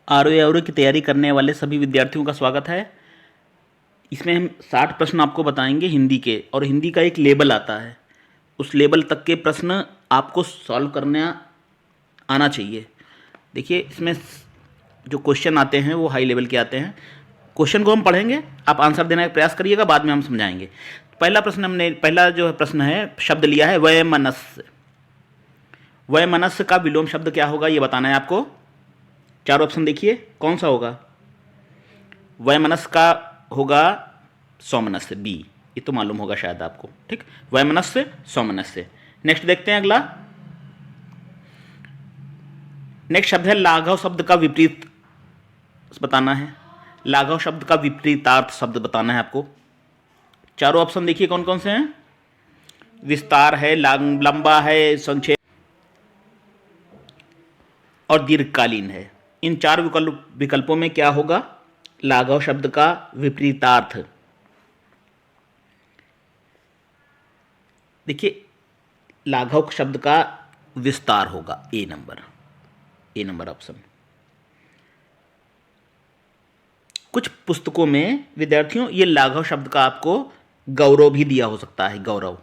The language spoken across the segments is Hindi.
आरओ की तैयारी करने वाले सभी विद्यार्थियों का स्वागत है। इसमें हम 60 प्रश्न आपको बताएंगे हिंदी के, और हिंदी का एक लेबल आता है, उस लेबल तक के प्रश्न आपको सॉल्व करना आना चाहिए। देखिए, इसमें जो क्वेश्चन आते हैं वो हाई लेवल के आते हैं। क्वेश्चन को हम पढ़ेंगे, आप आंसर देने का प्रयास करिएगा, बाद में हम समझाएंगे। पहला जो प्रश्न है, शब्द लिया है वयमनस्य। वयमनस्य का विलोम शब्द क्या होगा ये बताना है आपको। चार ऑप्शन देखिए, कौन सा होगा। वयमनस्य का होगा सौमनस्य, बी। ये तो मालूम होगा शायद आपको, ठीक। वयमनस्य, सौमनस्य। नेक्स्ट देखते हैं अगला। नेक्स्ट शब्द है लाघव शब्द का विपरीत बताना है। लाघव शब्द का विपरीतार्थ शब्द बताना है आपको। चारों ऑप्शन देखिए कौन कौन से हैं। विस्तार है, लंबा है, संक्षेप और दीर्घकालीन है। इन चार विकल्पों में क्या होगा लाघव शब्द का विपरीतार्थ। देखिए, लाघव शब्द का विस्तार होगा ए नंबर ऑप्शन। कुछ पुस्तकों में विद्यार्थियों ये लाघव शब्द का आपको गौरव भी दिया हो सकता है। गौरव,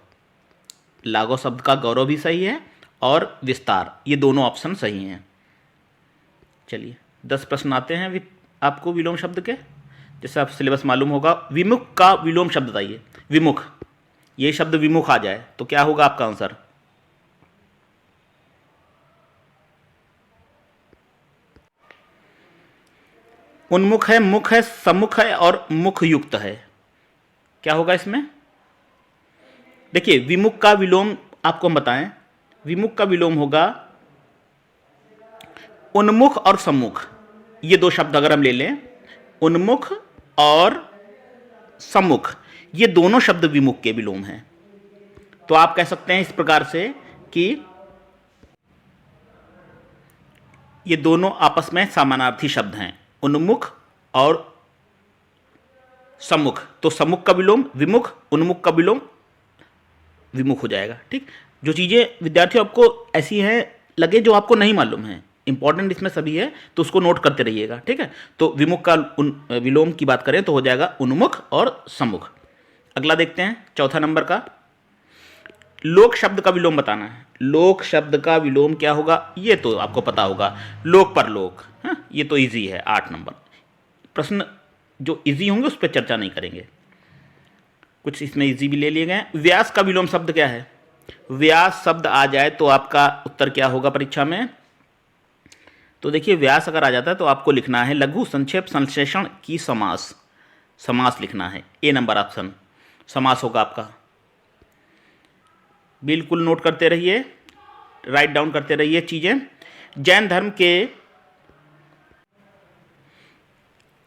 लाघव शब्द का गौरव भी सही है और विस्तार, ये दोनों ऑप्शन सही हैं। चलिए 10 प्रश्न आते हैं आपको विलोम शब्द के, जैसे आप सिलेबस मालूम होगा। विमुख का विलोम शब्द बताइए। विमुख, ये शब्द विमुख आ जाए तो क्या होगा आपका आंसर। उन्मुख है, मुख है, सम्मुख है और मुख युक्त है। क्या होगा इसमें। देखिए, विमुख का विलोम आपको हम बताएं। विमुख का विलोम होगा उन्मुख और सम्मुख। ये दो शब्द अगर हम ले लें, उन्मुख और सम्मुख, ये दोनों शब्द विमुख के विलोम हैं। तो आप कह सकते हैं इस प्रकार से कि ये दोनों आपस में समानार्थी शब्द हैं, उन्मुख और सम्मुख। तो सम्मुख का विलोम विमुख, उन्मुख का विलोम विमुख हो जाएगा, ठीक। जो चीज़ें विद्यार्थियों आपको ऐसी हैं लगे जो आपको नहीं मालूम है, इंपॉर्टेंट इसमें सभी है, तो उसको नोट करते रहिएगा, ठीक है। तो विमुख का विलोम की बात करें तो हो जाएगा उन्मुख और सम्मुख। अगला देखते हैं, चौथा नंबर का। लोक शब्द का विलोम बताना है। लोक शब्द का विलोम क्या होगा ये तो आपको पता होगा, लोक परलोक। हाँ, ये तो इजी है। 8 नंबर प्रश्न जो इजी होंगे उस पर चर्चा नहीं करेंगे, कुछ इसमें इजी भी ले लिए गए। व्यास का विलोम शब्द क्या है। व्यास शब्द आ जाए तो आपका उत्तर क्या होगा परीक्षा में। तो देखिए, व्यास अगर आ जाता है तो आपको लिखना है लघु संक्षेप संश्लेषण की समास। समास लिखना है, ए नंबर ऑप्शन समास होगा आपका। बिल्कुल नोट करते रहिए, राइट डाउन करते रहिए चीजें। जैन धर्म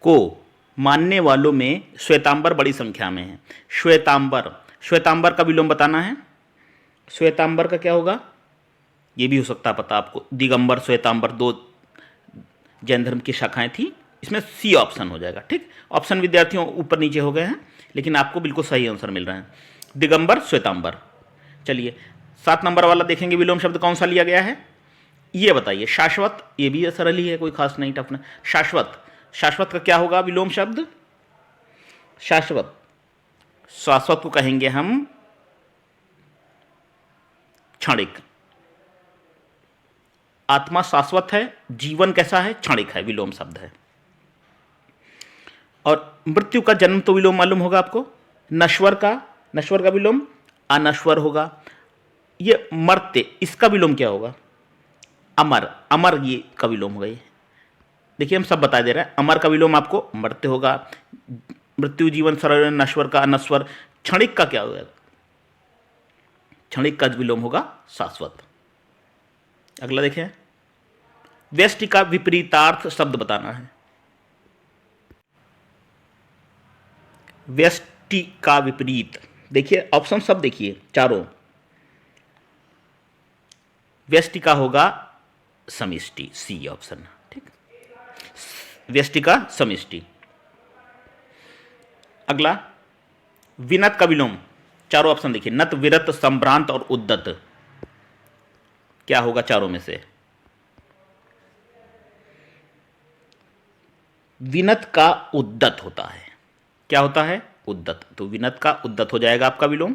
को मानने वालों में श्वेतांबर बड़ी संख्या में है। श्वेतांबर का विलोम बताना है। श्वेतांबर का क्या होगा ये भी हो सकता है पता आपको। दिगंबर, श्वेतांबर, दो जैन धर्म की शाखाएं थी। इसमें सी ऑप्शन हो जाएगा, ठीक। ऑप्शन विद्यार्थियों ऊपर नीचे हो गए हैं, लेकिन आपको बिल्कुल सही आंसर मिल रहा है, दिगंबर, श्वेतांबर। चलिए 7 नंबर वाला देखेंगे, विलोम शब्द कौन सा लिया गया है ये बताइए। शाश्वत, ये भी सरल ही है, कोई खास नहीं, टफ नहीं। शाश्वत, शाश्वत का क्या होगा विलोम शब्द। शाश्वत, शाश्वत को कहेंगे हम क्षणिक। आत्मा शाश्वत है, जीवन कैसा है, क्षणिक है, विलोम शब्द है। और मृत्यु का जन्म तो विलोम मालूम होगा आपको। नश्वर का विलोम अनश्वर होगा। ये मर्त्य, इसका विलोम क्या होगा। अमर ये का विलोम होगा। ये देखिए, हम सब बता दे रहे हैं। अमर का विलोम आपको मर्त्य होगा। मृत्यु, जीवन, सरल, नश्वर का अनश्वर। क्षणिक का क्या होगा। क्षणिक का विलोम होगा शाश्वत। अगला देखें, व्यष्टि का विपरीतार्थ शब्द बताना है। व्यष्टि का विपरीत, देखिए ऑप्शन सब देखिए चारों। व्यष्टि का होगा समिष्टि, सी ऑप्शन, ठीक। व्यष्टि का समिष्टि। अगला, विनत का विलोम, चारों ऑप्शन देखिए। नत, विरत, संभ्रांत और उद्दत, क्या होगा चारों में से। विनत का उद्दत होता है। क्या होता है? उद्दत। तो विनत का उद्दत हो जाएगा आपका विलोम।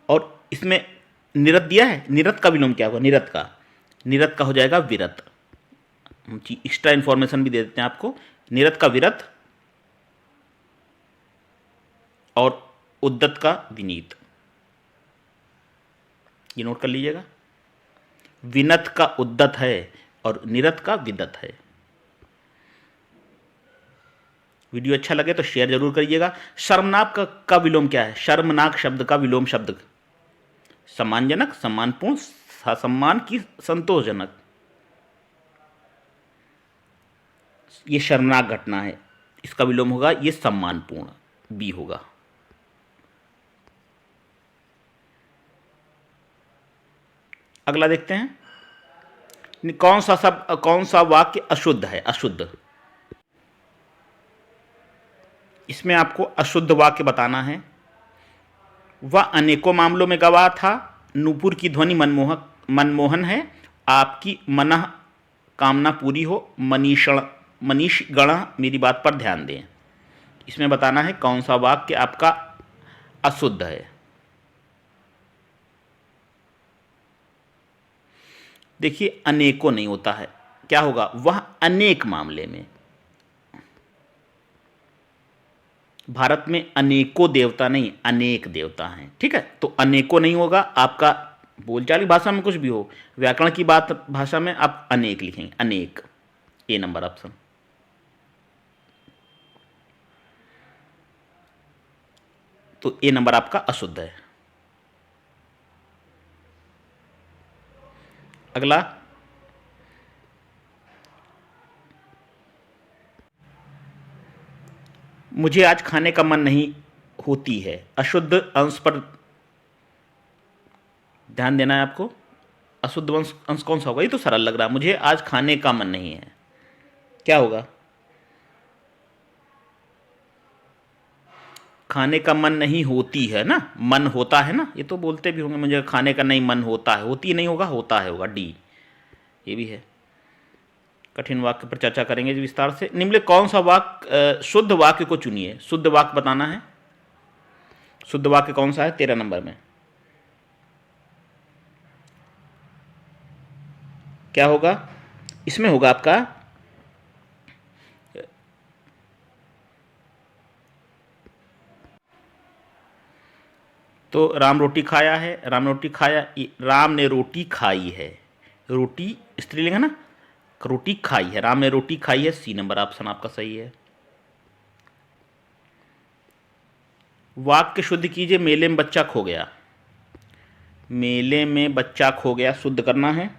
और इसमें निरत दिया है, निरत का विलोम क्या होगा? निरत का हो जाएगा विरत। हम एक्स्ट्रा इंफॉर्मेशन भी दे देते हैं आपको। निरत का विरत और उद्दत का विनीत, ये नोट कर लीजिएगा। विनत का उद्दत है और निरत का विदत है। वीडियो अच्छा लगे तो शेयर जरूर करिएगा। शर्मनाक का विलोम क्या है? शर्मनाक शब्द का विलोम शब्द सम्मानजनक, सम्मानपूर्ण, सम्मान की संतोषजनक। ये शर्मनाक घटना है, इसका विलोम होगा ये सम्मानपूर्ण, बी होगा। अगला देखते हैं, कौन सा वाक्य अशुद्ध है? अशुद्ध, इसमें आपको अशुद्ध वाक्य बताना है। वह अनेकों मामलों में गवाह था, नूपुर की ध्वनि मनमोहन है, आपकी मनः कामना पूरी हो, मनीष गण मेरी बात पर ध्यान दें। इसमें बताना है कौन सा वाक्य आपका अशुद्ध है। देखिए अनेकों नहीं होता है, क्या होगा? वह अनेक मामले में। भारत में अनेकों देवता नहीं, अनेक देवता हैं, ठीक है? तो अनेकों नहीं होगा आपका। बोलचाल की भाषा में कुछ भी हो, व्याकरण की बात भाषा में आप अनेक लिखेंगे, अनेक। ए नंबर ऑप्शन। तो ए नंबर आपका अशुद्ध है। अगला, मुझे आज खाने का मन नहीं होती है। अशुद्ध अंश पर ध्यान देना है आपको। अशुद्ध अंश कौन सा होगा? ये तो सरल लग रहा है, मुझे आज खाने का मन नहीं है, क्या होगा? खाने का मन नहीं होती है ना, मन होता है ना, ये तो बोलते भी होंगे मुझे खाने का नहीं मन होता है, होती नहीं होगा, होता है होगा, डी। ये भी है। कठिन वाक्य पर चर्चा करेंगे विस्तार से। निम्नलिखित कौन सा वाक्य शुद्ध वाक्य को चुनिए। शुद्ध वाक्य बताना है। शुद्ध वाक्य कौन सा है? 13 नंबर में क्या होगा? इसमें होगा आपका तो राम रोटी खाया है, राम रोटी खाया, राम ने रोटी खाई है। रोटी स्त्रीलिंग है ना, रोटी खाई है, राम ने रोटी खाई है। सी नंबर ऑप्शन आपका सही है। वाक्य शुद्ध कीजिए। मेले में बच्चा खो गया। मेले में बच्चा खो गया, शुद्ध करना है।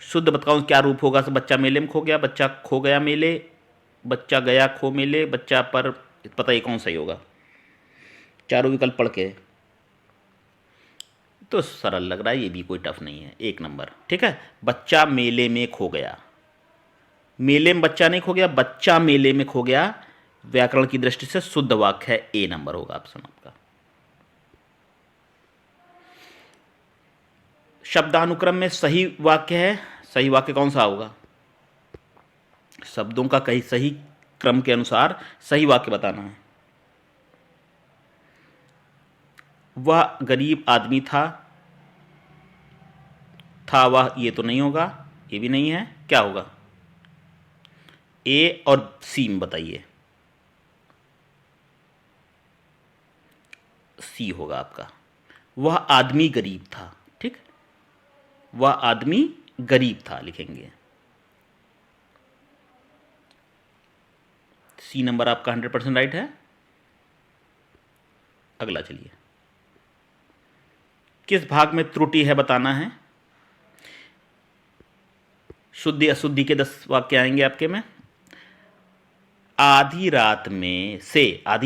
शुद्ध बताओ क्या रूप होगा? बच्चा मेले में खो गया, बच्चा खो गया मेले, बच्चा गया खो मेले, बच्चा पर, पता ही कौन सही होगा। चारों विकल्प पढ़ के तो सरल लग रहा है, ये भी कोई टफ नहीं है, 1 नंबर, ठीक है। बच्चा मेले में खो गया, मेले में बच्चा नहीं खो गया, बच्चा मेले में खो गया। व्याकरण की दृष्टि से शुद्ध वाक्य है, ए नंबर होगा ऑप्शन आपका। शब्दानुक्रम में सही वाक्य है, सही वाक्य कौन सा होगा? शब्दों का कहीं सही क्रम के अनुसार सही वाक्य बताना है। वह गरीब आदमी था वह, ये तो नहीं होगा, ये भी नहीं है, क्या होगा? ए और सी में बताइए। सी होगा आपका। वह आदमी गरीब था, ठीक, वह आदमी गरीब था लिखेंगे। सी नंबर आपका 100% राइट है। अगला चलिए, किस भाग में त्रुटि है बताना है। शुद्धि अशुद्धि के 10 वाक्य आएंगे आपके में। आधी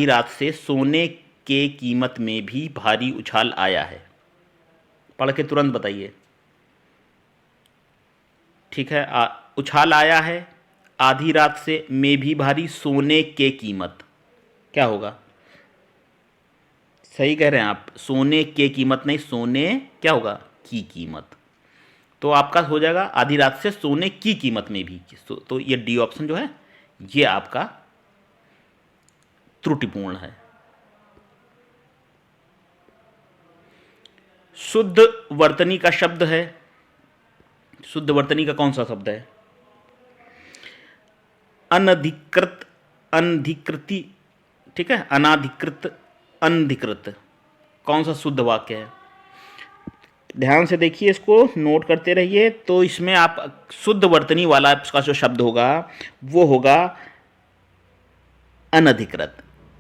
रात से सोने के कीमत में भी भारी उछाल आया है। पढ़ के तुरंत बताइए, ठीक है। उछाल आया है, आधी रात से, में भी भारी, सोने के कीमत, क्या होगा? सही कह रहे हैं आप, सोने के कीमत नहीं, सोने क्या होगा? की कीमत। तो आपका हो जाएगा आधी रात से सोने की कीमत में भी। तो ये डी ऑप्शन जो है ये आपका त्रुटिपूर्ण है। शुद्ध वर्तनी का शब्द है, शुद्ध वर्तनी का कौन सा शब्द है? अनधिकृत, अनधिकृति, ठीक है, अनाधिकृत, अनधिकृत, कौन सा शुद्ध वाक्य है? ध्यान से देखिए, इसको नोट करते रहिए। तो इसमें आप शुद्ध वर्तनी वाला इसका जो शब्द होगा वो होगा अनधिकृत।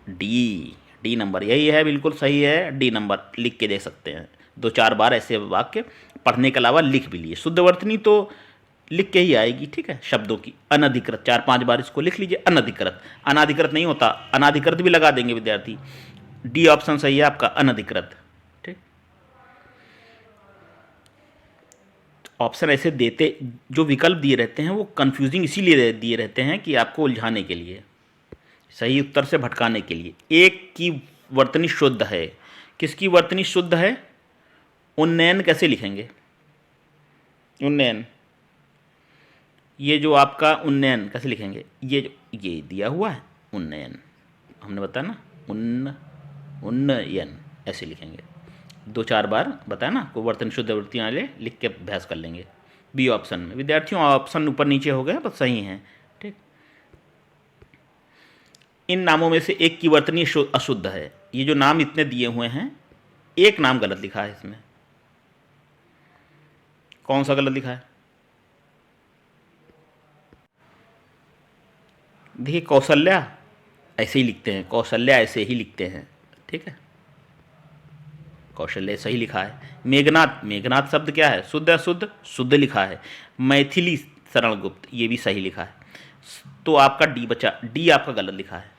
डी नंबर यही है, बिल्कुल सही है। डी नंबर लिख के दे सकते हैं, 2-4 बार ऐसे वाक्य पढ़ने के अलावा लिख भी लिए। शुद्ध वर्तनी तो लिख के ही आएगी, ठीक है, शब्दों की। अनधिकृत 4-5 बार इसको लिख लीजिए। अनधिकृत, अनाधिकृत नहीं होता, अनाधिकृत भी लगा देंगे विद्यार्थी। डी ऑप्शन सही है आपका, अनधिकृत। ठीक, ऑप्शन ऐसे देते, जो विकल्प दिए रहते हैं वो कंफ्यूजिंग इसीलिए दिए रहते हैं कि आपको उलझाने के लिए, सही उत्तर से भटकाने के लिए। एक की वर्तनी शुद्ध है, किसकी वर्तनी शुद्ध है? उन्नयन कैसे लिखेंगे? उन्नयन, ये जो आपका उन्नयन कैसे लिखेंगे? ये दिया हुआ है उन्नयन, हमने बताया ना, उन्नयन ऐसे लिखेंगे। 2-4 बार बताया ना, कोई वर्तन शुद्ध वर्तनी वाले लिख के अभ्यास कर लेंगे। बी ऑप्शन में विद्यार्थियों ऑप्शन ऊपर नीचे हो गए बस सही हैं। ठीक, इन नामों में से एक की वर्तनी अशुद्ध है। ये जो नाम इतने दिए हुए हैं, एक नाम गलत लिखा है इसमें। कौन सा गलत लिखा है? देखिए, कौशल्या ऐसे ही लिखते हैं, कौशल्या ऐसे ही लिखते हैं, ठीक है, कौशल्य सही लिखा है। मेघनाथ, मेघनाथ शब्द क्या है? शुद्ध अशुद्ध? शुद्ध लिखा है। मैथिली शरण गुप्त, ये भी सही लिखा है। तो आपका डी बचा, डी आपका गलत लिखा है।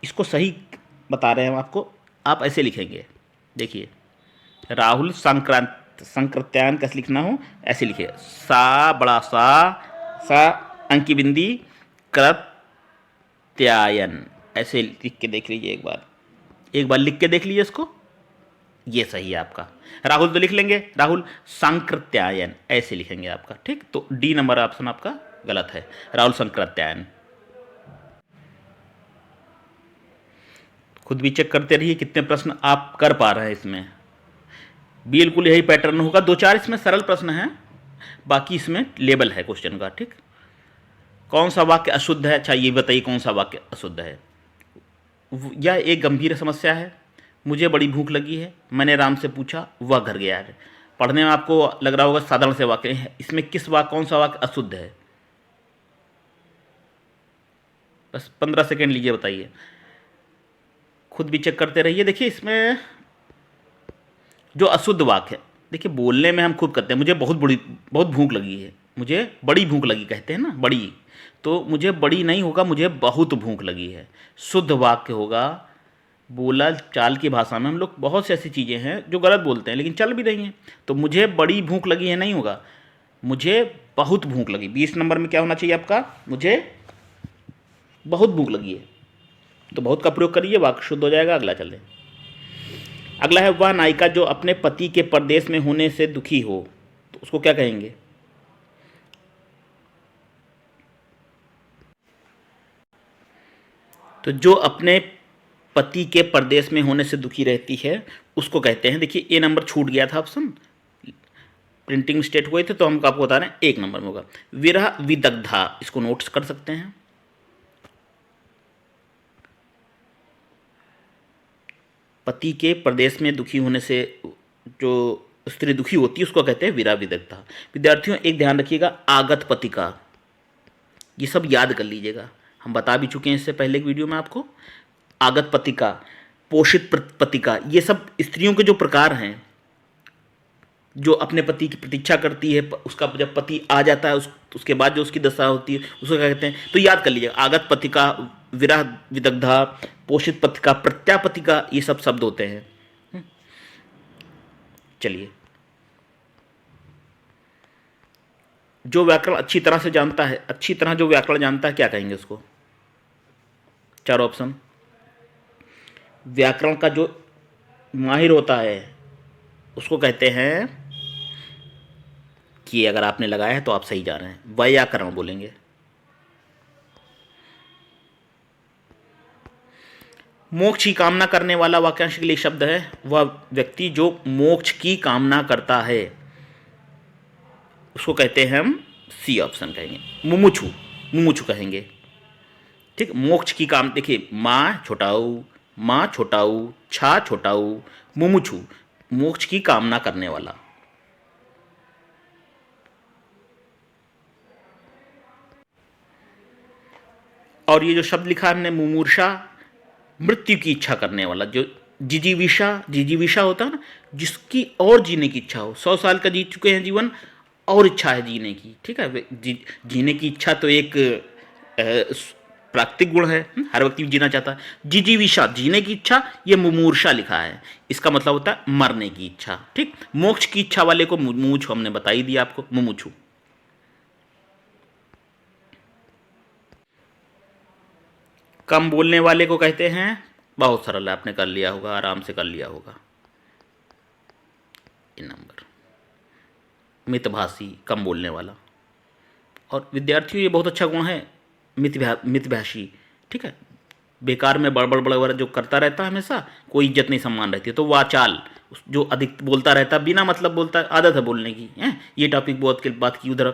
इसको सही बता रहे हैं हम आपको, आप ऐसे लिखेंगे। देखिए, राहुल संकृत्यायन कैसे लिखना हो, ऐसे लिखिए, सा बड़ा सा अंकी बिंदी कृत्यायन, ऐसे लिख के देख लीजिए एक बार लिख के देख लीजिए इसको, ये सही है आपका। राहुल तो लिख लेंगे, राहुल संकृत्यायन ऐसे लिखेंगे आपका। ठीक, तो डी नंबर ऑप्शन आपका गलत है, राहुल संकृत्यायन। खुद भी चेक करते रहिए कितने प्रश्न आप कर पा रहे हैं इसमें। बिल्कुल यही पैटर्न होगा, 2-4 इसमें सरल प्रश्न हैं, बाकी इसमें लेबल है क्वेश्चन का। ठीक, कौन सा वाक्य अशुद्ध है? अच्छा ये बताइए कौन सा वाक्य अशुद्ध है। यह एक गंभीर समस्या है, मुझे बड़ी भूख लगी है, मैंने राम से पूछा, वह घर गया है। पढ़ने में आपको लग रहा होगा साधारण से वाक्य है, इसमें किस वाक्य, कौन सा वाक्य अशुद्ध है? बस 15 सेकेंड लीजिए, बताइए, खुद भी चेक करते रहिए। देखिए इसमें जो अशुद्ध वाक्य है, देखिए बोलने में हम खुद करते हैं, मुझे बहुत भूख लगी है, मुझे बड़ी भूख लगी कहते हैं ना, बड़ी, तो मुझे बड़ी नहीं होगा, मुझे बहुत भूख लगी है। शुद्ध वाक्य होगा, बोला चाल की भाषा में हम लोग बहुत सी ऐसी चीज़ें हैं जो गलत बोलते हैं लेकिन चल भी रही हैं। तो मुझे बड़ी भूख लगी है नहीं होगा, मुझे बहुत भूख लगी। 20 नंबर में क्या होना चाहिए आपका? मुझे बहुत भूख लगी है। तो बहुत का प्रयोग करिए, वाक्य शुद्ध हो जाएगा। अगला चल रहे, अगला है, वह नायिका जो अपने पति के परदेश में होने से दुखी हो, तो उसको क्या कहेंगे? तो जो अपने पति के परदेश में होने से दुखी रहती है उसको कहते हैं, देखिए ए नंबर छूट गया था ऑप्शन, प्रिंटिंग मिस्टेक हुए थे, तो हम आपको बता रहे हैं 1 नंबर में होगा विरह विदग्धा। इसको नोट्स कर सकते हैं। पति के प्रदेश में दुखी होने से जो स्त्री दुखी होती है उसको कहते हैं विरह विदग्धा। विद्यार्थियों एक ध्यान रखिएगा, आगत पतिका, ये सब याद कर लीजिएगा, हम बता भी चुके हैं इससे पहले की वीडियो में आपको। आगत पतिका, पोषित पतिका, ये सब स्त्रियों के जो प्रकार हैं जो अपने पति की प्रतीक्षा करती है, उसका जब पति आ जाता है उसके बाद जो उसकी दशा होती है उसको क्या कहते हैं? तो याद कर लीजिएगा, आगत पतिका, विरह विदग्धा, पोषित पतिका, प्रत्यापतिका, ये सब शब्द होते हैं। चलिए, जो व्याकरण अच्छी तरह से जानता है, अच्छी तरह जो व्याकरण जानता है, क्या कहेंगे उसको? 4 ऑप्शन। व्याकरण का जो माहिर होता है उसको कहते हैं कि अगर आपने लगाया है तो आप सही जा रहे हैं। वैयाकरण बोलेंगे। मोक्ष की कामना करने वाला वाक्यांश के लिए शब्द है, वह व्यक्ति जो मोक्ष की कामना करता है उसको कहते हैं हम, सी ऑप्शन कहेंगे, मुमुक्षु, मुमुक्षु कहेंगे। ठीक, मोक्ष की काम, देखिए माँ छोटाऊ, माँ छोटाऊ, छा छोटाऊ, मुमुक्षु, मोक्ष की कामना करने वाला। और ये जो शब्द लिखा है हमने मुमूर्षा, मृत्यु की इच्छा करने वाला। जो जिजीविषा, जिजीविषा होता है ना, जिसकी और जीने की इच्छा हो, 100 साल का जी चुके हैं जीवन, और इच्छा है जीने की। ठीक है, जीने की इच्छा तो एक प्राकृतिक गुण है, हर व्यक्ति जीना चाहता है। जिजीविषा, जीने की इच्छा, ये मुमूर्षा लिखा है, इसका मतलब होता है मरने की इच्छा। ठीक, मोक्ष की इच्छा वाले को मुमुक्षु, हमने बता ही दिया आपको, मुमुक्षु। कम बोलने वाले को कहते हैं, बहुत सरल है, आपने कर लिया होगा, आराम से कर लिया होगा। इन नंबर मितभाषी, कम बोलने वाला। और विद्यार्थियों ये बहुत अच्छा गुण है, मितभाषी। ठीक है, बेकार में बड़बड़ बड़बड़ जो करता रहता है हमेशा, कोई इज्जत नहीं सम्मान रहती है। तो वाचाल, जो अधिक बोलता रहता है, बिना मतलब बोलता है, आदत है बोलने की है, ये टॉपिक बहुत की बात की उधर,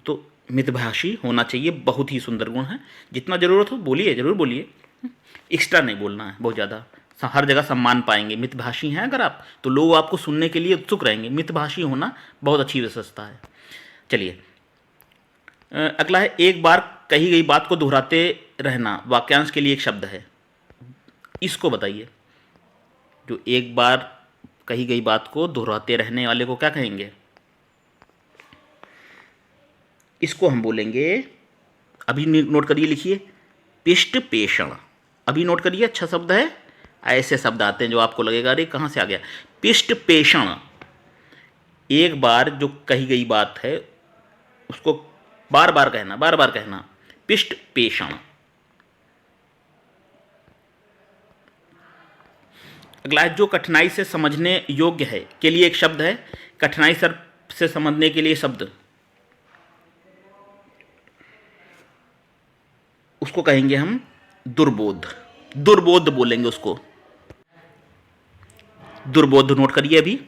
तो मितभाषी होना चाहिए, बहुत ही सुंदर गुण है। जितना ज़रूरत हो बोलिए, ज़रूर बोलिए, एक्स्ट्रा नहीं बोलना है बहुत ज़्यादा। हर जगह सम्मान पाएंगे। मितभाषी हैं अगर आप, तो लोग आपको सुनने के लिए उत्सुक रहेंगे। मितभाषी होना बहुत अच्छी विशेषता है। चलिए, अगला है, एक बार कही गई बात को दोहराते रहना, वाक्यांश के लिए एक शब्द है, इसको बताइए। जो एक बार कही गई बात को दोहराते रहने वाले को क्या कहेंगे? इसको हम बोलेंगे, अभी नोट करिए, लिखिए, पिष्ट पेषण। अभी नोट करिए, अच्छा शब्द है। ऐसे शब्द आते हैं जो आपको लगेगा अरे कहाँ से आ गया। पिष्ट पेषण, एक बार जो कही गई बात है उसको बार बार कहना, बार बार कहना, पिष्ट पेषण। अगला है, जो कठिनाई से समझने योग्य है, के लिए एक शब्द है। कठिनाई से समझने के लिए शब्द, उसको कहेंगे हम दुर्बोध। दुर्बोध बोलेंगे उसको, दुर्बोध। नोट करिए, अभी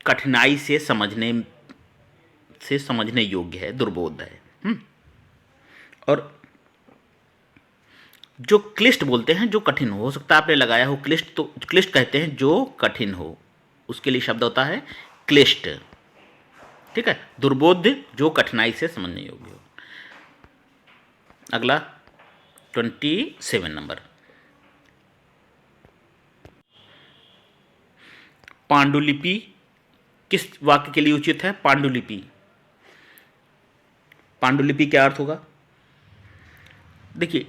कठिनाई से समझने योग्य है, दुर्बोध है। और जो क्लिष्ट बोलते हैं, जो कठिन हो सकता है आपने लगाया हो क्लिष्ट, तो क्लिष्ट कहते हैं जो कठिन हो, उसके लिए शब्द होता है क्लिष्ट। ठीक है, दुर्बोध जो कठिनाई से समझने योग्य हो। अगला 27 नंबर, पांडुलिपि किस वाक्य के लिए उचित है? पांडुलिपि, पांडुलिपि क्या अर्थ होगा? देखिए,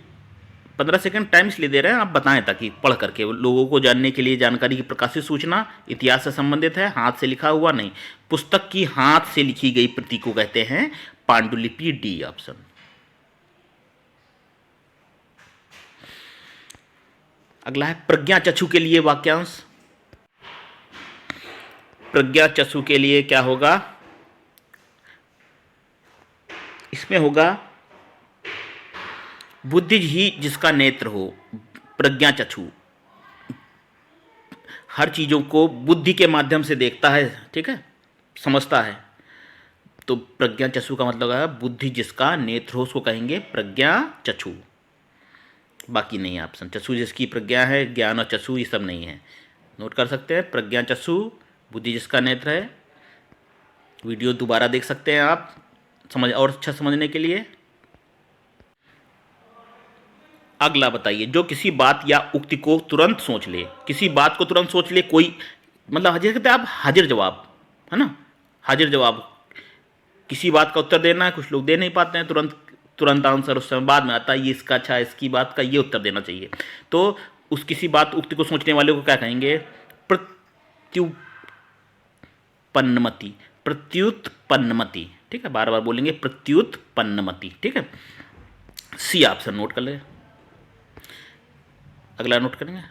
15 सेकंड टाइम इसलिए दे रहे हैं, आप बताएं ताकि पढ़ करके लोगों को जानने के लिए। जानकारी की प्रकाशित सूचना, इतिहास से संबंधित है, हाथ से लिखा हुआ नहीं। पुस्तक की हाथ से लिखी गई प्रति को कहते हैं पांडुलिपि, डी ऑप्शन। अगला है, प्रज्ञाचक्षु के लिए वाक्यांश। प्रज्ञाचक्षु के लिए क्या होगा? इसमें होगा, बुद्धि ही जिसका नेत्र हो। प्रज्ञाचक्षु हर चीज़ों को बुद्धि के माध्यम से देखता है, ठीक है, समझता है। तो प्रज्ञाचक्षु का मतलब है बुद्धि जिसका नेत्र हो, उसको कहेंगे प्रज्ञाचक्षु। बाकी नहीं है ऑप्शन। चक्षु जिसकी प्रज्ञा है, ज्ञान और चक्षु ये सब नहीं है। नोट कर सकते हैं, प्रज्ञाचक्षु, बुद्धि जिसका नेत्र है। वीडियो दोबारा देख सकते हैं आप, समझ और अच्छा समझने के लिए। अगला बताइए, जो किसी बात या उक्ति को तुरंत सोच ले। किसी बात को तुरंत सोच ले, कोई मतलब हाजिर कहते हैं आप, हाजिर जवाब, है ना, हाजिर जवाब। किसी बात का उत्तर देना है, कुछ लोग दे नहीं पाते हैं तुरंत, तुरंत आंसर उस समय बाद में आता है, ये इसका अच्छा, इसकी बात का ये उत्तर देना चाहिए। तो उस किसी बात उक्ति को सोचने वाले को क्या कहेंगे? प्रत्युत्पन्नमति, प्रत्युत्पन्नमति। ठीक है, बार बार बोलेंगे प्रत्युत्पन्नमति। ठीक है, सी ऑप्शन नोट कर ले। अगला नोट करेंगे,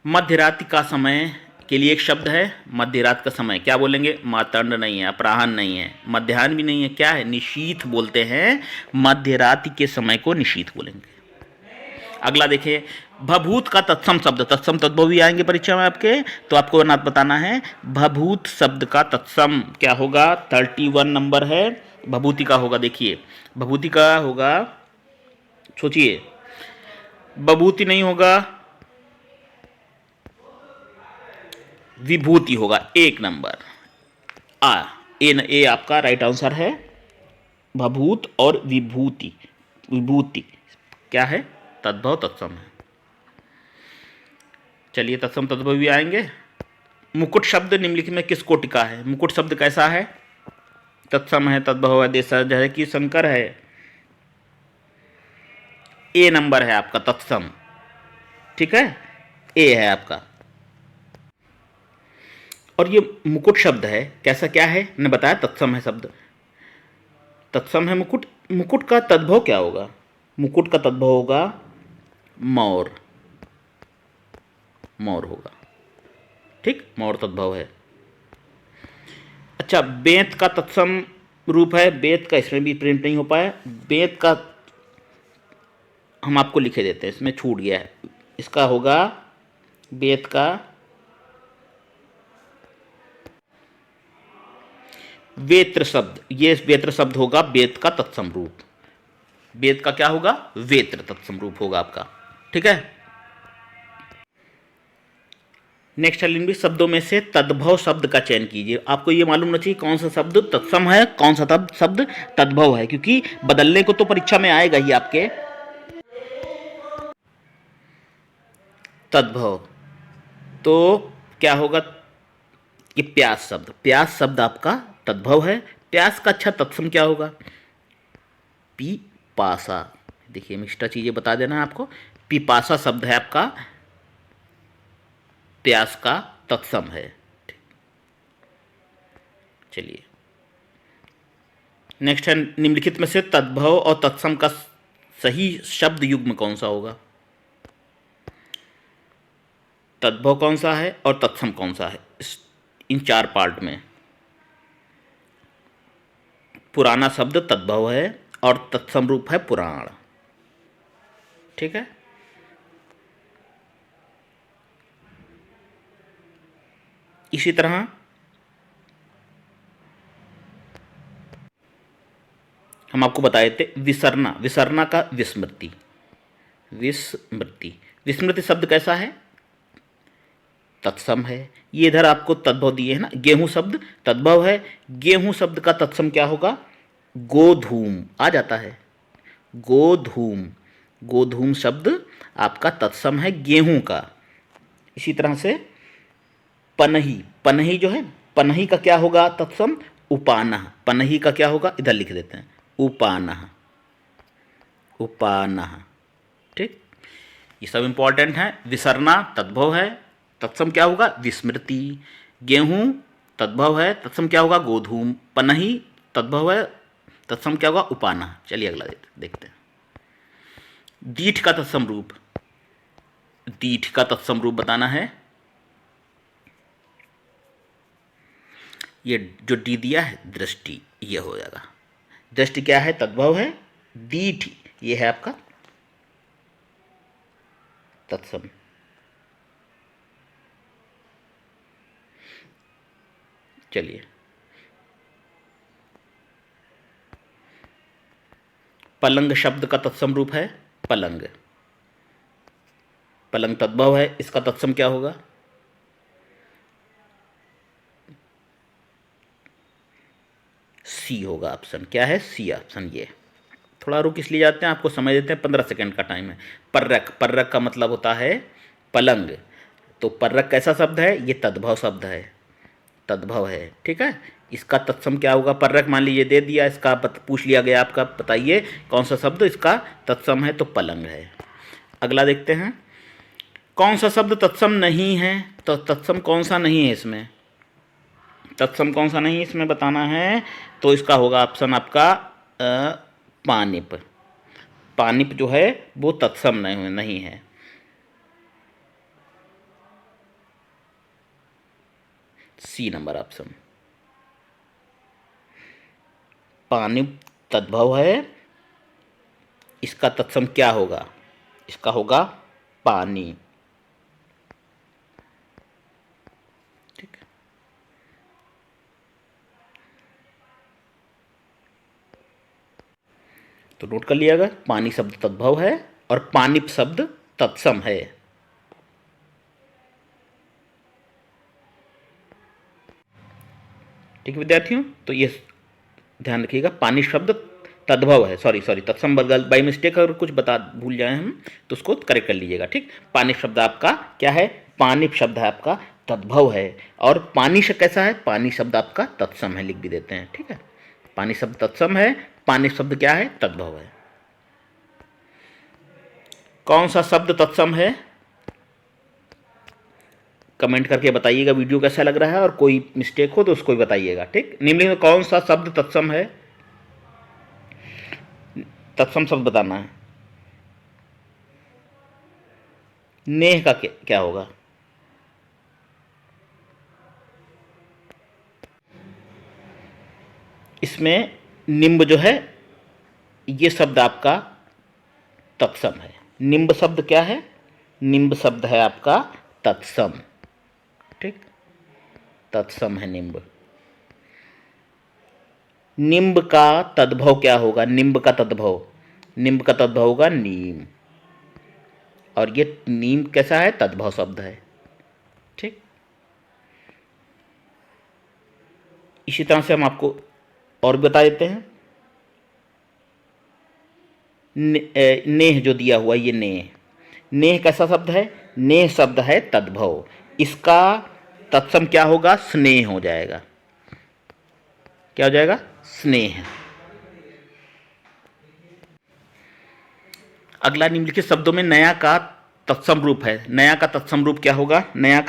मध्यरात्रि का समय के लिए एक शब्द है मध्य रात का समय, क्या बोलेंगे? मातंड नहीं है, अपराह्न नहीं है, मध्याह्न भी नहीं है, क्या है? निशीथ बोलते हैं, मध्य रात्रि के समय को निशीथ बोलेंगे। अगला देखिए, भभूत का तत्सम शब्द, तत्सम तद्भव भी आएंगे परीक्षा में आपके, तो आपको बताना है भभूत शब्द का तत्सम क्या होगा। 31 नंबर है, भभूति का होगा। देखिए भभूति का होगा, सोचिए, भभूति नहीं होगा, विभूति होगा। 1 नंबर ए आपका राइट आंसर है। भभूत और विभूति, विभूति क्या है? तद्भव तत्सम है। चलिए तत्सम तद्भव भी आएंगे। मुकुट शब्द निम्नलिखित में किस कोटि का है? मुकुट शब्द कैसा है? तत्सम है, तद्भव है, देशज है कि संकर है? ए नंबर है आपका तत्सम, ठीक है, ए है आपका। और ये मुकुट शब्द है कैसा, क्या है? मैंने बताया तत्सम है शब्द, तत्सम है मुकुट। मुकुट का तद्भव क्या होगा? मुकुट का तद्भव होगा मौर, मौर होगा, ठीक, मौर तद्भव है। अच्छा, बेंत का तत्सम रूप है, बेंत का इसमें भी प्रिंट नहीं हो पाया। बेंत का हम आपको लिखे देते हैं, इसमें छूट गया है, इसका होगा बेंत का वेत्र शब्द, ये वेत्र शब्द होगा बेत का तत्सम रूप। बेत का क्या होगा? वेत्र तत्सम रूप होगा आपका, ठीक है। नेक्स्ट है शब्दों में से तद्भव शब्द का चयन कीजिए। आपको ये मालूम होना चाहिए कौन सा शब्द तत्सम है, कौन सा शब्द तद्भव है, क्योंकि बदलने को तो परीक्षा में आएगा ही आपके। तद्भव तो क्या होगा? ये प्यास शब्द, प्यास शब्द आपका तद्भव है। प्यास का अच्छा तत्सम क्या होगा? पिपासा। देखिए मिस्टर चीजें बता देना है आपको। पिपासा शब्द है आपका प्यास का तत्सम है। चलिए नेक्स्ट है, निम्नलिखित में से तद्भव और तत्सम का सही शब्द युग्म कौन सा होगा? तद्भव कौन सा है और तत्सम कौन सा है? इन 4 पार्ट में पुराना शब्द तद्भव है और तत्सम रूप है पुराण, ठीक है। इसी तरह हम आपको बताए थे विसरना, विसरना का विस्मृति, विस्मृति, विस्मृति शब्द कैसा है? तत्सम है। ये इधर आपको तद्भव दिए है ना, गेहूं शब्द तद्भव है। गेहूं शब्द का तत्सम क्या होगा? गोधूम आ जाता है, गोधूम, गोधूम शब्द आपका तत्सम है गेहूं का। इसी तरह से पनही, पनही जो है, पनही का क्या होगा तत्सम? उपानह, पनही का क्या होगा? इधर लिख देते हैं उपानह, उपानह, ठीक। ये सब इंपॉर्टेंट है। विसरना तद्भव है, तत्सम क्या होगा? विस्मृति। गेहूं तद्भव है, तत्सम क्या होगा? गोधूम। पनही तद्भव है, तत्सम क्या होगा? उपाना। चलिए अगला देखते हैं। दीठ का तत्सम रूप, दीठ का तत्सम रूप बताना है। ये जो डी दिया है दृष्टि, ये हो जाएगा। दृष्टि क्या है? तद्भव है। दीठ ये है आपका तत्सम। चलिए पलंग शब्द का तत्सम रूप है पलंग, पलंग तद्भव है, इसका तत्सम क्या होगा? सी होगा ऑप्शन। क्या है? C option. ये थोड़ा रुक इसलिए जाते हैं, आपको समझ देते हैं, 15 सेकंड का टाइम है। पर्रक, पर्रक का मतलब होता है पलंग, तो पर्रक कैसा शब्द है? ये तद्भव शब्द है, तद्भव है, ठीक है। इसका तत्सम क्या होगा? पर्रक मान लीजिए दे दिया, इसका पूछ लिया गया आपका, बताइए कौन सा शब्द इसका तत्सम है, तो पलंग है। अगला देखते हैं, कौन सा शब्द तत्सम नहीं है? तो तत्सम कौन सा नहीं है इसमें? तत्सम कौन सा नहीं इसमें बताना है, तो इसका होगा ऑप्शन आपका पानिप। पानिप जो है वो तत्सम नहीं है। C number option. पानी तद्भव है, इसका तत्सम क्या होगा? इसका होगा पानी। ठीक, तो नोट कर लिया गया, पानी शब्द तद्भव है और पानिप शब्द तत्सम है। ठीक है विद्यार्थियों, तो ये ध्यान रखिएगा, पानी शब्द तद्भव है, सॉरी तत्सम बाई मिस्टेक अगर कुछ बता भूल जाए हम तो उसको करेक्ट कर लीजिएगा। ठीक, पानी शब्द आपका क्या है? पानी शब्द है आपका तद्भव है, और पानी से कैसा है? पानी शब्द आपका तत्सम है, लिख भी देते हैं। ठीक है, पानी शब्द तत्सम है, पानी शब्द क्या है? तद्भव है। कौन सा शब्द तत्सम है? कमेंट करके बताइएगा वीडियो कैसा लग रहा है, और कोई मिस्टेक हो तो उसको भी बताइएगा। ठीक, निम्नलिखित में कौन सा शब्द तत्सम है? तत्सम शब्द बताना है। नेह का क्या होगा? इसमें निम्ब जो है ये शब्द आपका तत्सम है। निम्ब शब्द क्या है? निम्ब शब्द है आपका तत्सम। ठीक, तत्सम है निम्ब। निम्ब का तद्भव क्या होगा? निम्ब का तद्भव, निम्ब का तद्भव होगा नीम, और ये नीम कैसा है? तद्भव शब्द है। ठीक, इसी तरह से हम आपको और भी बता देते हैं। नेह जो दिया हुआ, ये नेह, नेह कैसा शब्द है? नेह शब्द है तद्भव, इसका तत्सम क्या होगा? स्नेह हो जाएगा। क्या हो जाएगा? स्नेह। अगला निम्नलिखित शब्दों में नया का तत्सम रूप है। नया का तत्सम रूप क्या होगा? नया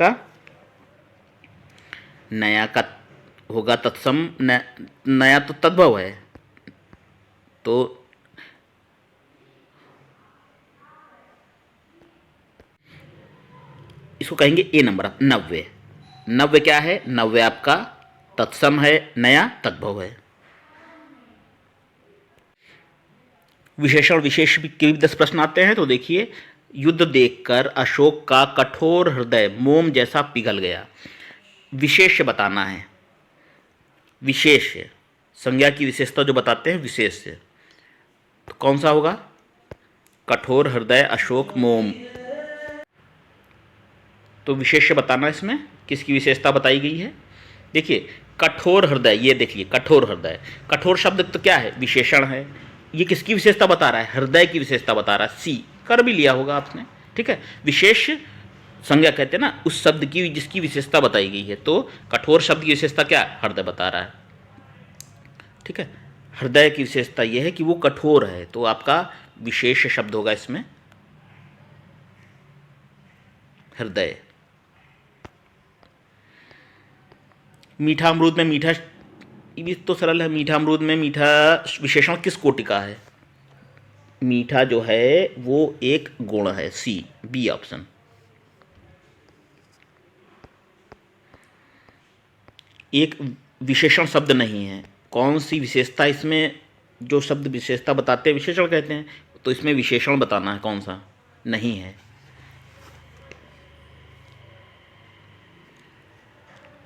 का होगा तत्सम, नया तो तद्भव है, तो इसको कहेंगे ए नंबर, नव्य। नव्य क्या है? नव्य आपका तत्सम है, नया तद्भव है। विशेषण विशेष के भी 10 प्रश्न आते हैं, तो देखिए, युद्ध देखकर अशोक का कठोर हृदय मोम जैसा पिघल गया। विशेष्य बताना है। विशेष्य संज्ञा की विशेषता जो बताते हैं, विशेष्य तो कौन सा होगा? कठोर हृदय अशोक मोम। तो विशेष्य बताना, इसमें किसकी विशेषता बताई गई है? देखिए, कठोर हृदय, ये देखिए कठोर हृदय, कठोर शब्द तो क्या है? विशेषण है। ये किसकी विशेषता बता रहा है? हृदय की विशेषता बता रहा है। सी कर भी लिया होगा आपने। ठीक है, विशेष संज्ञा कहते हैं ना उस शब्द की जिसकी विशेषता बताई गई है, तो कठोर शब्द की विशेषता क्या? हृदय बता रहा है। ठीक है, हृदय की विशेषता यह है कि वो कठोर है, तो आपका विशेष शब्द होगा इसमें हृदय। मीठा अमरूद में मीठा, ये तो सरल है। मीठा अमरूद में मीठा विशेषण किस कोटि का है? मीठा जो है वो एक गुण है। सी, बी ऑप्शन। एक विशेषण शब्द नहीं है। कौन सी विशेषता इसमें? जो शब्द विशेषता बताते हैं विशेषण कहते हैं, तो इसमें विशेषण बताना है कौन सा? नहीं है।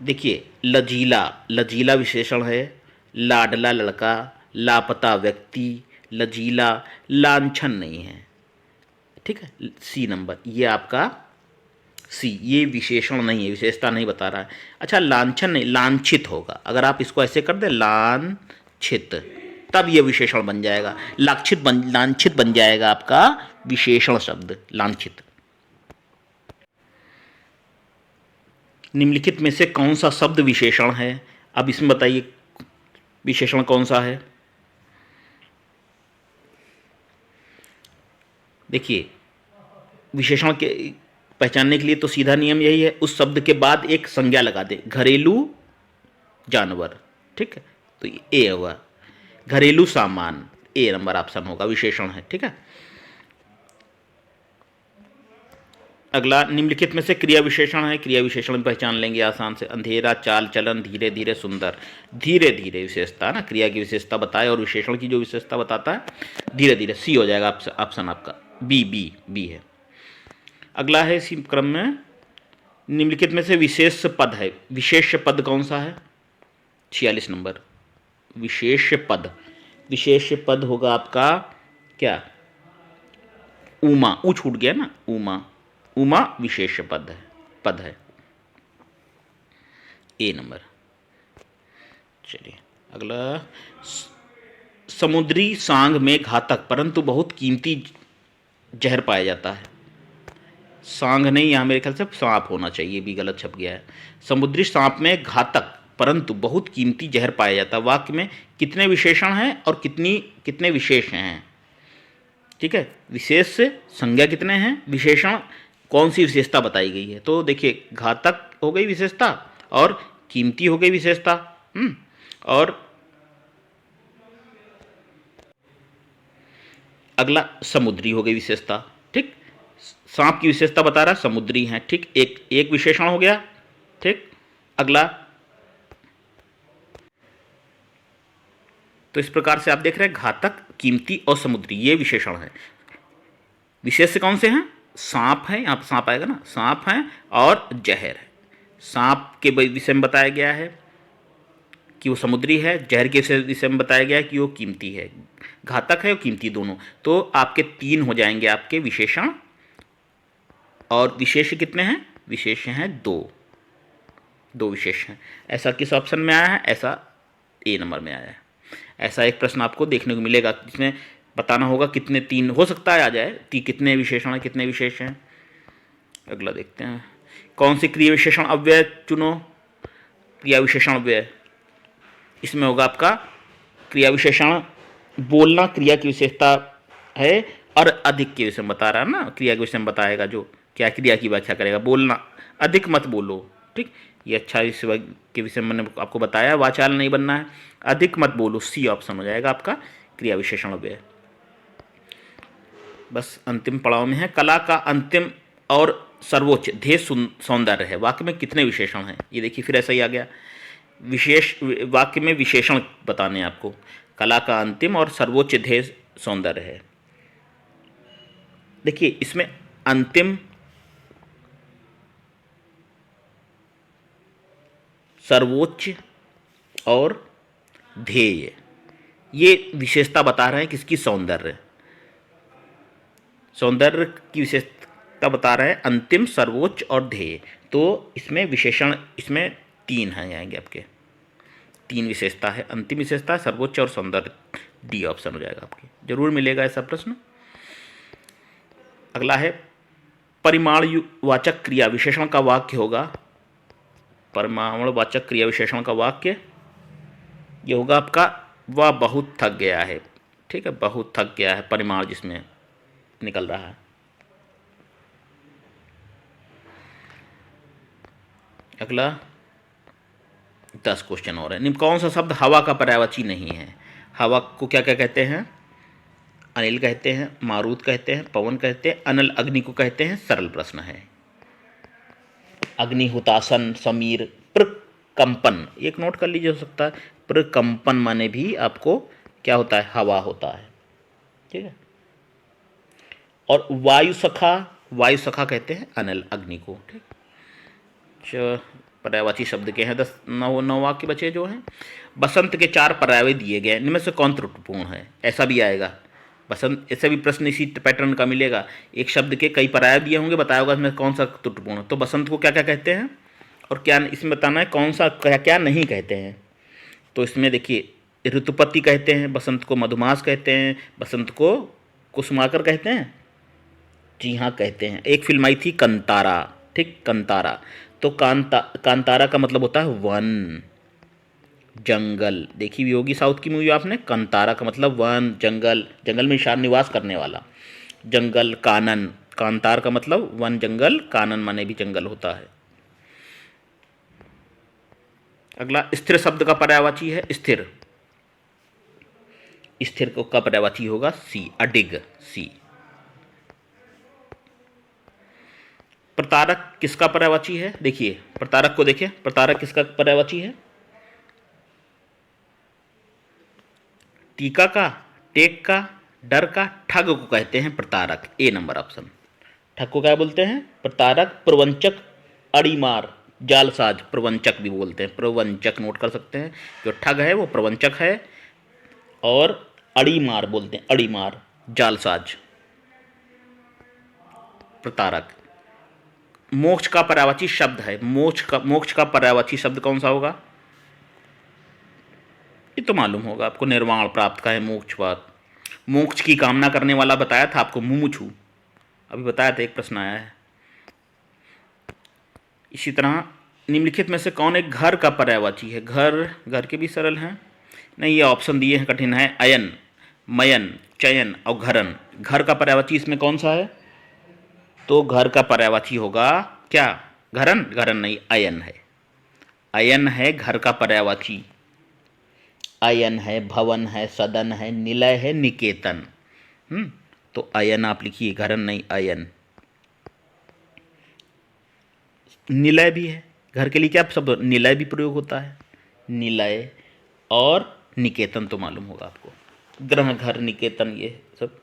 देखिए, लजीला, लजीला विशेषण है। लाडला लड़का, लापता व्यक्ति, लजीला, लांछन नहीं है। ठीक है, सी नंबर, ये आपका सी, ये विशेषण नहीं है, विशेषता नहीं बता रहा है। अच्छा, लांछन नहीं, लांछित होगा। अगर आप इसको ऐसे कर दें लांछित, तब ये विशेषण बन जाएगा। लांछित बन जाएगा आपका विशेषण शब्द, लांछित। निम्नलिखित में से कौन सा शब्द विशेषण है? अब इसमें बताइए विशेषण कौन सा है? देखिए, विशेषण के पहचानने के लिए तो सीधा नियम यही है, उस शब्द के बाद एक संज्ञा लगा दे। घरेलू जानवर, ठीक है, तो ए हुआ। घरेलू सामान, ए नंबर ऑप्शन होगा, विशेषण है। ठीक है, अगला, निम्नलिखित में से क्रिया विशेषण है, क्रिया विशेषण पहचान लेंगे आसान से। अंधेरा, चाल चलन, धीरे धीरे, सुंदर। धीरे धीरे विशेषता ना, क्रिया की विशेषता बताए और विशेषण की जो विशेषता बताता है धीरे धीरे। सी हो जाएगा ऑप्शन आपका, बी बी बी है। अगला है इसी क्रम में, निम्नलिखित में से विशेष पद है, विशेष पद कौन सा है? 46 नंबर विशेष पद। विशेष पद होगा आपका क्या? उमा, ऊ छूट गया ना, उमा। उमा विशेष पद है। ए नंबर। चलिए अगला, समुद्री सांग में घातक परंतु बहुत कीमती जहर पाया जाता है। सांग नहीं, यहाँ मेरे ख्याल से सांप होना चाहिए, भी गलत छप गया है। समुद्री सांप में घातक परंतु बहुत कीमती जहर पाया जाता है। वाक्य में कितने विशेषण हैं और कितने विशेष हैं? ठीक है, विशेष से संज्ञा कितने हैं, विशेषण कौन सी विशेषता बताई गई है? तो देखिए, घातक हो गई विशेषता और कीमती हो गई विशेषता, और अगला समुद्री हो गई विशेषता। ठीक, सांप की विशेषता बता रहा, समुद्री है। ठीक, एक विशेषण हो गया। ठीक, अगला, तो इस प्रकार से आप देख रहे हैं घातक, कीमती और समुद्री, ये विशेषण है। विशेष से कौन से हैं? सांप है, यहाँ पर सांप आएगा ना, सांप है और जहर है। सांप के विषय में बताया गया है कि वो समुद्री है, जहर के विषय में बताया गया है कि वो कीमती है। घातक है और कीमती दोनों, तो आपके 3 हो जाएंगे आपके विशेषण, और विशेष कितने हैं? विशेष हैं 2 विशेष हैं। ऐसा किस ऑप्शन में आया है? ऐसा ए नंबर में आया है। ऐसा एक प्रश्न आपको देखने को मिलेगा जिसमें बताना होगा कितने, 3 हो सकता है आ जाए, कितने विशेषण हैं, कितने विशेष हैं। अगला देखते हैं, कौन सी क्रिया विशेषण अव्यय चुनो? क्रिया विशेषण अव्यय, इसमें होगा आपका क्रिया विशेषण बोलना, क्रिया की विशेषता है, और अधिक के विषय में बता रहा है ना, क्रिया के विषय में बताएगा जो क्या क्रिया की व्याख्या करेगा। बोलना, अधिक मत बोलो। ठीक, ये अच्छा इस के विषय में मैंने आपको बताया, वाचाल नहीं बनना है, अधिक मत बोलो। सी ऑप्शन हो जाएगा आपका क्रिया विशेषण अव्यय। बस अंतिम पड़ाव में है, कला का अंतिम और सर्वोच्च ध्येय सौंदर्य है। वाक्य में कितने विशेषण हैं? ये देखिए फिर ऐसा ही आ गया, विशेष वाक्य में विशेषण बताने आपको। कला का अंतिम और सर्वोच्च ध्येय सौंदर्य है। देखिए इसमें अंतिम, सर्वोच्च और ध्येय, ये विशेषता बता रहे हैं किसकी? सौंदर्य की विशेषता बता रहे हैं, अंतिम, सर्वोच्च और ध्येय। तो इसमें विशेषण, इसमें 3 हैं आएंगे आपके, 3 विशेषता है, अंतिम विशेषता, सर्वोच्च और सौंदर्य। डी ऑप्शन हो जाएगा आपके, जरूर मिलेगा ऐसा प्रश्न। अगला है, परिमाणवाचक क्रिया विशेषण का वाक्य होगा, परिमाणवाचक क्रिया विशेषण का वाक्य ये होगा आपका, वह बहुत थक गया है। ठीक है, बहुत थक गया है, परिमाण जिसमें निकल रहा है। अगला 10 क्वेश्चन और है। निम्न कौन सा शब्द हवा का पर्यायवाची नहीं है? हवा को क्या क्या कहते हैं? अनिल कहते हैं, मारुत कहते हैं, पवन कहते हैं, अनल अग्नि को कहते हैं। सरल प्रश्न है। अग्नि, हुतासन, समीर, प्रकंपन, एक नोट कर लीजिए, हो सकता है प्रकंपन माने भी आपको क्या होता है? हवा होता है। ठीक है, और वायु सखा कहते हैं अनल अग्नि को। ठीक, पर्यायवाची शब्द के हैं 9 वाक्य बचे जो हैं। बसंत के 4 पर्याय दिए गए, इनमें से कौन त्रुटिपूर्ण है? ऐसा भी आएगा बसंत, ऐसे भी प्रश्न इसी पैटर्न का मिलेगा। एक शब्द के कई पर्याय दिए होंगे, बताया होगा इसमें कौन सा त्रुटिपूर्ण है। तो बसंत को क्या क्या कहते हैं और क्या, इसमें बताना है कौन सा क्या क्या नहीं कहते हैं। तो इसमें देखिए, ऋतुपति कहते हैं, बसंत को मधुमास कहते हैं, बसंत को कुसुमाकर कहते हैं। जी हाँ कहते हैं। एक फिल्म आई थी कंतारा, ठीक, कंतारा, तो कांतारा का मतलब होता है वन, जंगल। देखी भी होगी साउथ की मूवी आपने। कंतारा का मतलब वन, जंगल, जंगल में निवास करने वाला, जंगल। कानन, कांतार का मतलब वन, जंगल, कानन माने भी जंगल होता है। अगला, स्थिर शब्द का पर्यायवाची है स्थिर। स्थिर का पर्यायवाची होगा सी, अडिग। सी। प्रतारक किसका पर्यायवाची है? देखिए प्रतारक को देखिए, प्रतारक किसका पर्यायवाची है? टीका का, टेक का, डर का, ठग को कहते हैं प्रतारक। ए नंबर ऑप्शन। ठग को क्या बोलते हैं? प्रतारक, प्रवंचक, अड़ीमार, जालसाज, प्रवंचक भी बोलते हैं। प्रवंचक नोट कर सकते हैं। जो ठग है वो प्रवंचक है, और अड़ीमार बोलते हैं, अड़ीमार, जालसाज, प्रतारक। मोक्ष का पर्यायवाची शब्द है, मोक्ष का पर्यायवाची शब्द कौन सा होगा? ये तो मालूम होगा आपको, निर्वाण प्राप्त का है मोक्ष। बात मोक्ष की कामना करने वाला बताया था आपको, मुमुक्षु, अभी बताया था, एक प्रश्न आया है। इसी तरह निम्नलिखित में से कौन एक घर का पर्यायवाची है? घर के भी सरल हैं, नहीं ये ऑप्शन दिए हैं कठिन है। अयन, मयन, चयन और घरन। घर का पर्यायवाची इसमें कौन सा है? तो घर का पर्यायवाची होगा क्या? घरन? घरन नहीं, अयन है। अयन है घर का पर्यायवाची। अयन है, भवन है, सदन है, निलय है, निकेतन। तो अयन आप लिखिए, घरन नहीं, अयन। निलय भी है घर के लिए, क्या शब्द? निलय भी प्रयोग होता है, निलय। और निकेतन तो मालूम होगा आपको, गृह, घर, निकेतन, ये सब।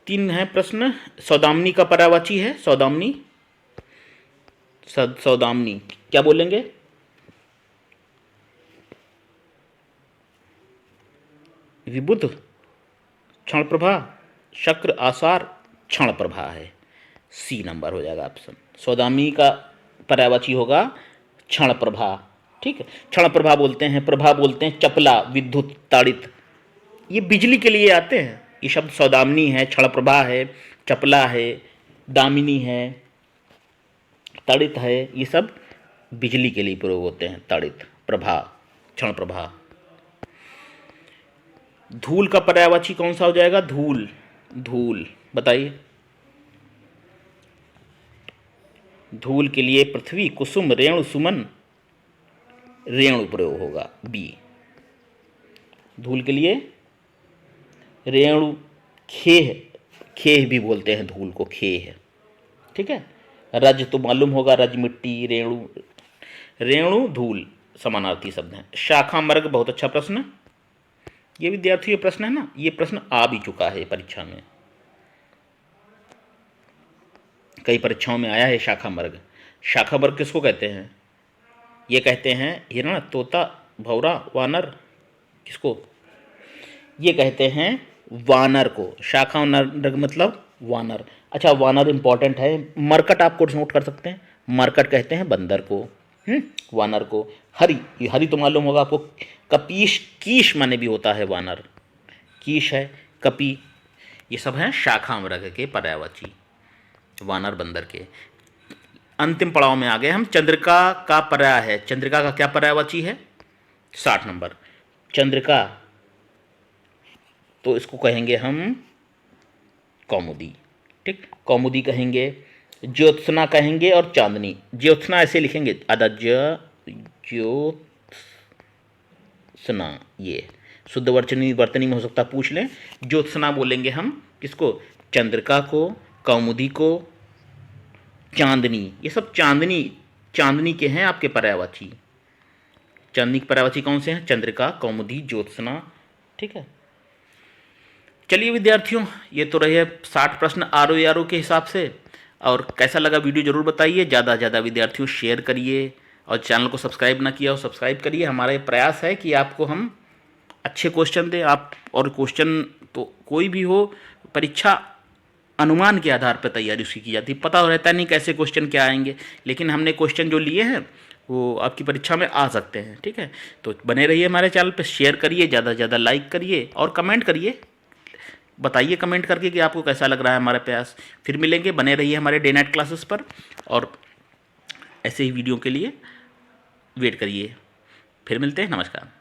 3 है प्रश्न। सौदामनी का पर्यायवाची है, सौदामनी। सौदामनी क्या बोलेंगे? विबुध, क्षण प्रभा, शक्र, आसार, क्षण प्रभा है। सी नंबर हो जाएगा ऑप्शन। सौदामनी का पर्यायवाची होगा क्षण प्रभा। ठीक है, क्षण प्रभा बोलते हैं, प्रभा बोलते हैं चपला, विद्युत, ताड़ित, ये बिजली के लिए आते हैं। ये शब्द सौदामनी है, क्षण प्रभा है, चपला है, दामिनी है, ताड़ित है, ये सब बिजली के लिए प्रयोग होते हैं। ताड़ित, प्रभा, क्षण प्रभा। धूल का पर्यायवाची कौन सा हो जाएगा? धूल, धूल बताइए। धूल के लिए पृथ्वी, कुसुम, रेणु, सुमन, रेणु प्रयोग होगा, बी। धूल के लिए रेणु, खेह, खेह भी बोलते हैं धूल को, खेह। ठीक है, रज तो मालूम होगा, रज मिट्टी, रेणु, रेणु, धूल समानार्थी शब्द हैं। शाखा मर्ग, बहुत अच्छा प्रश्न, ये विद्यार्थियों प्रश्न है ना, ये प्रश्न आ भी चुका है परीक्षा में, कई परीक्षाओं में आया है शाखा मर्ग। शाखा मर्ग किसको कहते हैं? ये कहते हैं हिरण, तोता, भौरा, वानर, किसको? ये कहते हैं वानर को। शाखा मर्ग मतलब वानर। अच्छा, वानर इंपॉर्टेंट है, मरकट आपको नोट कर सकते हैं, मरकट कहते हैं बंदर को, वानर को। हरि, ये हरि तो मालूम होगा आपको। कपीश, कीश माने भी होता है वानर, कीश है, कपी, ये सब हैं शाखा मृग के पर्यायवाची, वानर बंदर के। अंतिम पड़ाव में आ गए हम। चंद्रिका का पर्याय है, चंद्रिका का क्या पर्यायवाची है? 60 नंबर। चंद्रिका तो इसको कहेंगे हम कौमुदी। ठीक, कौमुदी कहेंगे, ज्योत्सना कहेंगे, और चांदनी। ज्योत्सना ऐसे लिखेंगे, आधा ज्योत्सना, ये शुद्ध वर्तनी में हो सकता, पूछ लें। ज्योत्सना बोलेंगे हम किसको? चंद्रिका को, कौमुदी को, चांदनी, ये सब चांदनी, चांदनी के हैं आपके पर्यायवाची। चांदनी के पर्यायवाची कौन से हैं? चंद्रिका, कौमुदी, ज्योत्सना। ठीक है, चलिए विद्यार्थियों, ये तो रहे 60 प्रश्न आरओ के हिसाब से। और कैसा लगा वीडियो ज़रूर बताइए। ज़्यादा से ज़्यादा विद्यार्थियों शेयर करिए, और चैनल को सब्सक्राइब ना किया हो सब्सक्राइब करिए। हमारा ये प्रयास है कि आपको हम अच्छे क्वेश्चन दें। आप और क्वेश्चन तो कोई भी हो, परीक्षा अनुमान के आधार पर तैयारी उसकी की जाती है। पता रहता नहीं कैसे क्वेश्चन क्या आएंगे, लेकिन हमने क्वेश्चन जो लिए हैं वो आपकी परीक्षा में आ सकते हैं। ठीक है, तो बने रहिए हमारे चैनल पर, शेयर करिए, ज़्यादा से ज़्यादा लाइक करिए, और कमेंट करिए, बताइए कमेंट करके कि आपको कैसा लग रहा है हमारा प्रयास। फिर मिलेंगे, बने रहिए हमारे डे नाइट क्लासेस पर, और ऐसे ही वीडियो के लिए वेट करिए। फिर मिलते हैं, नमस्कार।